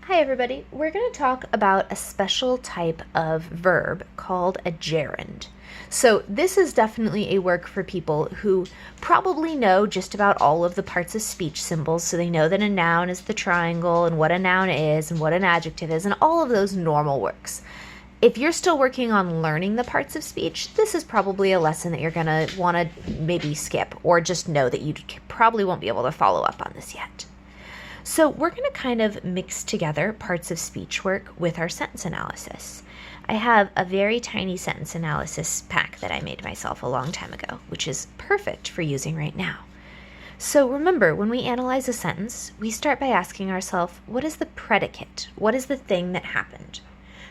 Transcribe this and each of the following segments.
Hi everybody, we're going to talk about a special type of verb called a gerund. So this is definitely a work for people who probably know just about all of the parts of speech symbols, so they know that a noun is the triangle and what a noun is and what an adjective is and all of those normal works. If you're still working on learning the parts of speech, this is probably a lesson that you're going to want to maybe skip or just know that you probably won't be able to follow up on this yet. So we're going to kind of mix together parts of speech work with our sentence analysis. I have a very tiny sentence analysis pack that I made myself a long time ago, which is perfect for using right now. So remember, when we analyze a sentence, we start by asking ourselves, what is the predicate? What is the thing that happened?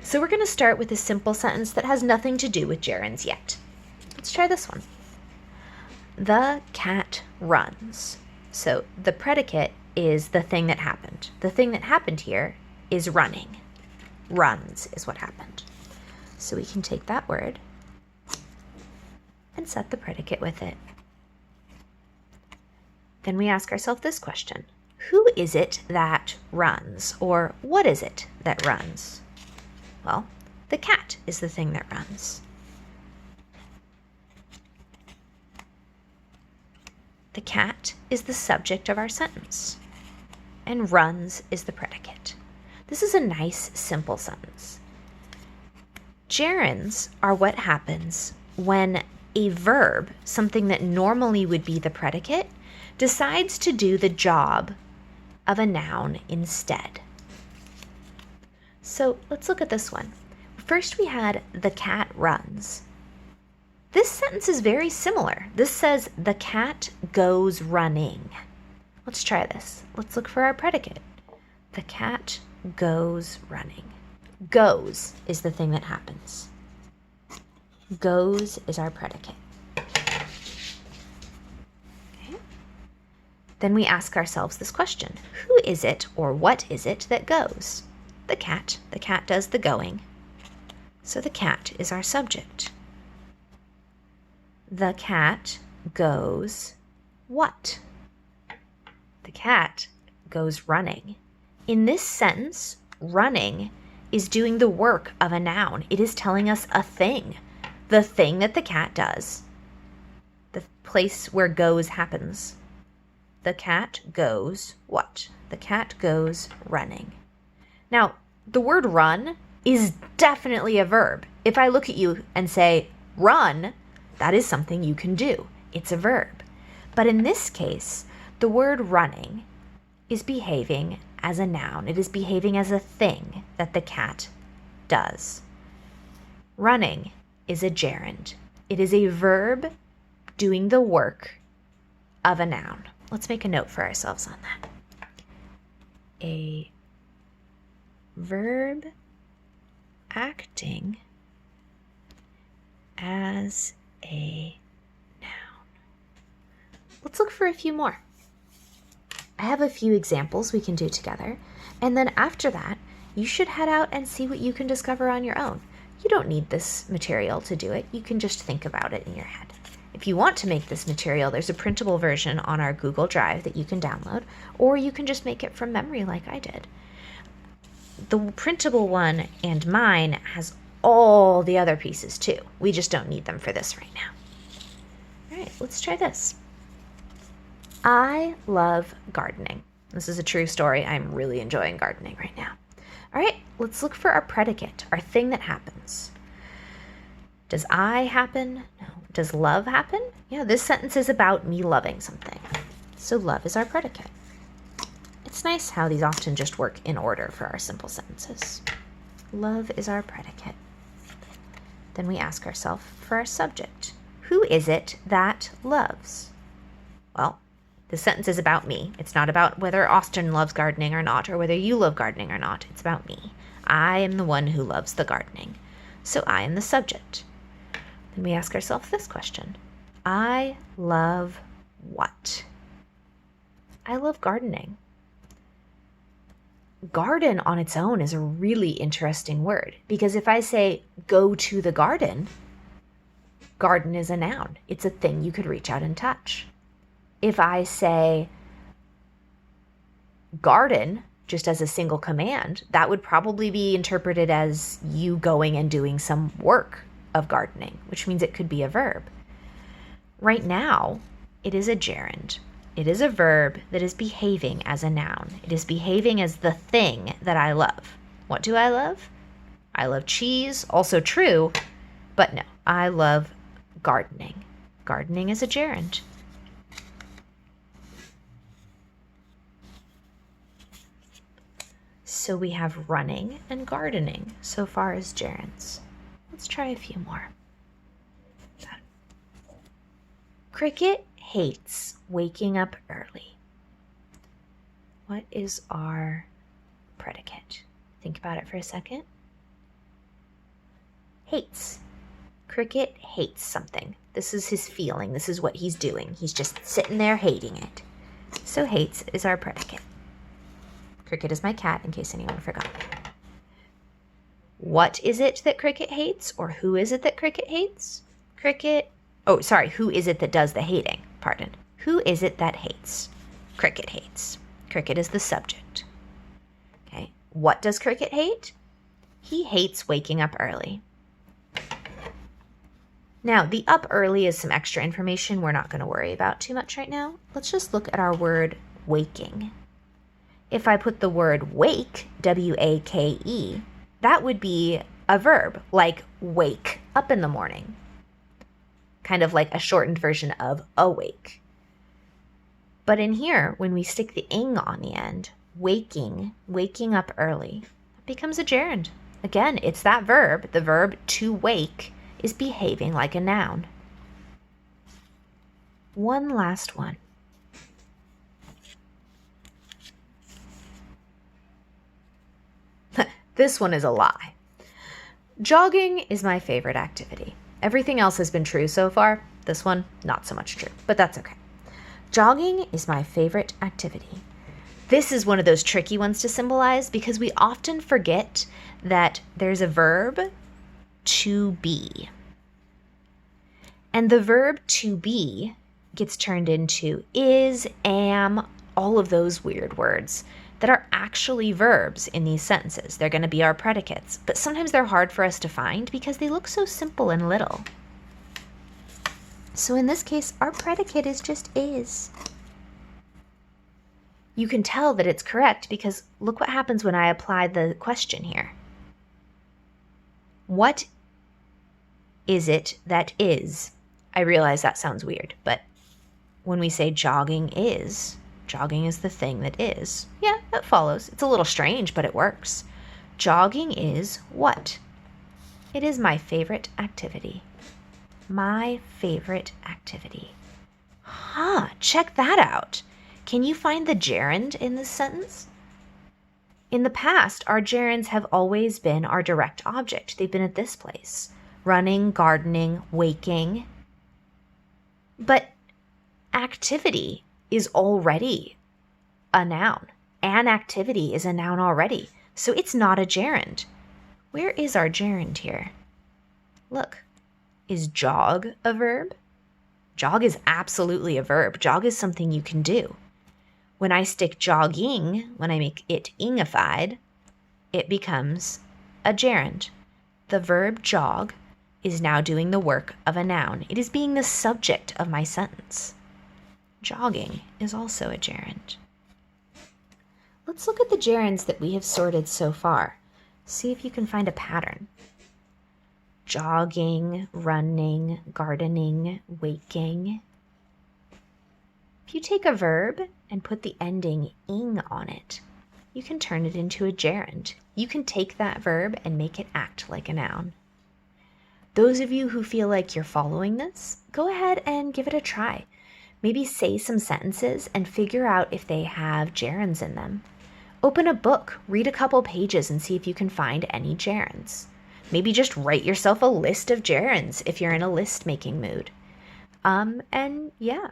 So we're going to start with a simple sentence that has nothing to do with gerunds yet. Let's try this one. The cat runs. So the predicate is the thing that happened. The thing that happened here is running. Runs is what happened. So we can take that word and set the predicate with it. Then we ask ourselves this question. Who is it that runs? Or what is it that runs? Well, the cat is the thing that runs. The cat is the subject of our sentence, and runs is the predicate. This is a nice, simple sentence. Gerunds are what happens when a verb, something that normally would be the predicate, decides to do the job of a noun instead. So let's look at this one. First we had the cat runs. This sentence is very similar. This says the cat goes running. Let's try this. Let's look for our predicate. The cat goes running. Goes is the thing that happens. Goes is our predicate. Okay. Then we ask ourselves this question. Who is it or what is it that goes? The cat. The cat does the going. So the cat is our subject. The cat goes what? The cat goes running. In this sentence, running is doing the work of a noun. It is telling us a thing, the thing that the cat does, the place where goes happens. The cat goes what? The cat goes running. Now, the word run is definitely a verb. If I look at you and say run, that is something you can do. It's a verb. But in this case, the word running is behaving as a noun. It is behaving as a thing that the cat does. Running is a gerund. It is a verb doing the work of a noun. Let's make a note for ourselves on that. A verb acting as a noun. Let's look for a few more. I have a few examples we can do together, and then after that, you should head out and see what you can discover on your own. You don't need this material to do it. You can just think about it in your head. If you want to make this material, there's a printable version on our Google Drive that you can download, or you can just make it from memory like I did. The printable one and mine has all the other pieces too. We just don't need them for this right now. All right, let's try this. I love gardening. This is a true story. I'm really enjoying gardening right now. All right, let's look for our predicate, our thing that happens. Does I happen? No. Does love happen? Yeah, this sentence is about me loving something. So love is our predicate. It's nice how these often just work in order for our simple sentences. Love is our predicate. Then we ask ourselves for our subject. Who is it that loves? Well, the sentence is about me. It's not about whether Austin loves gardening or not, or whether you love gardening or not. It's about me. I am the one who loves the gardening. So I am the subject. Then we ask ourselves this question. I love what? I love gardening. Garden on its own is a really interesting word, because if I say go to the garden, garden is a noun. It's a thing you could reach out and touch. If I say garden, just as a single command, that would probably be interpreted as you going and doing some work of gardening, which means it could be a verb. Right now, it is a gerund. It is a verb that is behaving as a noun. It is behaving as the thing that I love. What do I love? I love cheese, also true, but no, I love gardening. Gardening is a gerund. So we have running and gardening so far as gerunds. Let's try a few more. Cricket hates waking up early. What is our predicate? Think about it for a second. Hates. Cricket hates something. This is his feeling. This is what he's doing. He's just sitting there hating it. So hates is our predicate. Cricket is my cat, in case anyone forgot. What is it that Cricket hates? Or who is it that Cricket hates? Who is it that does the hating? Pardon. Who is it that hates? Cricket hates. Cricket is the subject. Okay. What does Cricket hate? He hates waking up early. Now, the up early is some extra information we're not going to worry about too much right now. Let's just look at our word waking. If I put the word wake, W-A-K-E, that would be a verb, like wake up in the morning. Kind of like a shortened version of awake. But in here, when we stick the ing on the end, waking up early, it becomes a gerund. Again, it's that verb. The verb to wake is behaving like a noun. One last one. This one is a lie. Jogging is my favorite activity. Everything else has been true so far. This one, not so much true, but that's okay. Jogging is my favorite activity. This is one of those tricky ones to symbolize because we often forget that there's a verb to be. And the verb to be gets turned into is, am, all of those weird words that are actually verbs in these sentences. They're going to be our predicates, but sometimes they're hard for us to find because they look so simple and little. So in this case, our predicate is just is. You can tell that it's correct because look what happens when I apply the question here. What is it that is? I realize that sounds weird, but when we say jogging is the thing that is. Yeah, that follows. It's a little strange, but it works. Jogging is what? It is my favorite activity. My favorite activity. Check that out. Can you find the gerund in this sentence? In the past, our gerunds have always been our direct object. They've been at this place. Running, gardening, waking. But activity is already a noun. An activity is a noun already. So it's not a gerund. Where is our gerund here? Look. Is jog a verb? Jog is absolutely a verb. Jog is something you can do. When I stick jogging, when I make it ingified, it becomes a gerund. The verb jog is now doing the work of a noun. It is being the subject of my sentence. Jogging is also a gerund. Let's look at the gerunds that we have sorted so far. See if you can find a pattern. Jogging, running, gardening, waking. If you take a verb and put the ending ing on it, you can turn it into a gerund. You can take that verb and make it act like a noun. Those of you who feel like you're following this, go ahead and give it a try. Maybe say some sentences and figure out if they have gerunds in them. Open a book, read a couple pages and see if you can find any gerunds. Maybe just write yourself a list of gerunds if you're in a list-making mood. And yeah,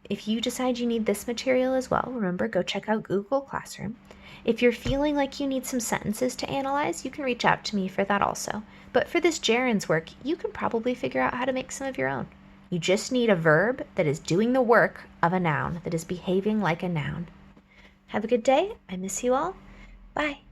if you decide you need this material as well, remember, go check out Google Classroom. If you're feeling like you need some sentences to analyze, you can reach out to me for that also. But for this gerunds work, you can probably figure out how to make some of your own. You just need a verb that is doing the work of a noun, that is behaving like a noun. Have a good day. I miss you all. Bye.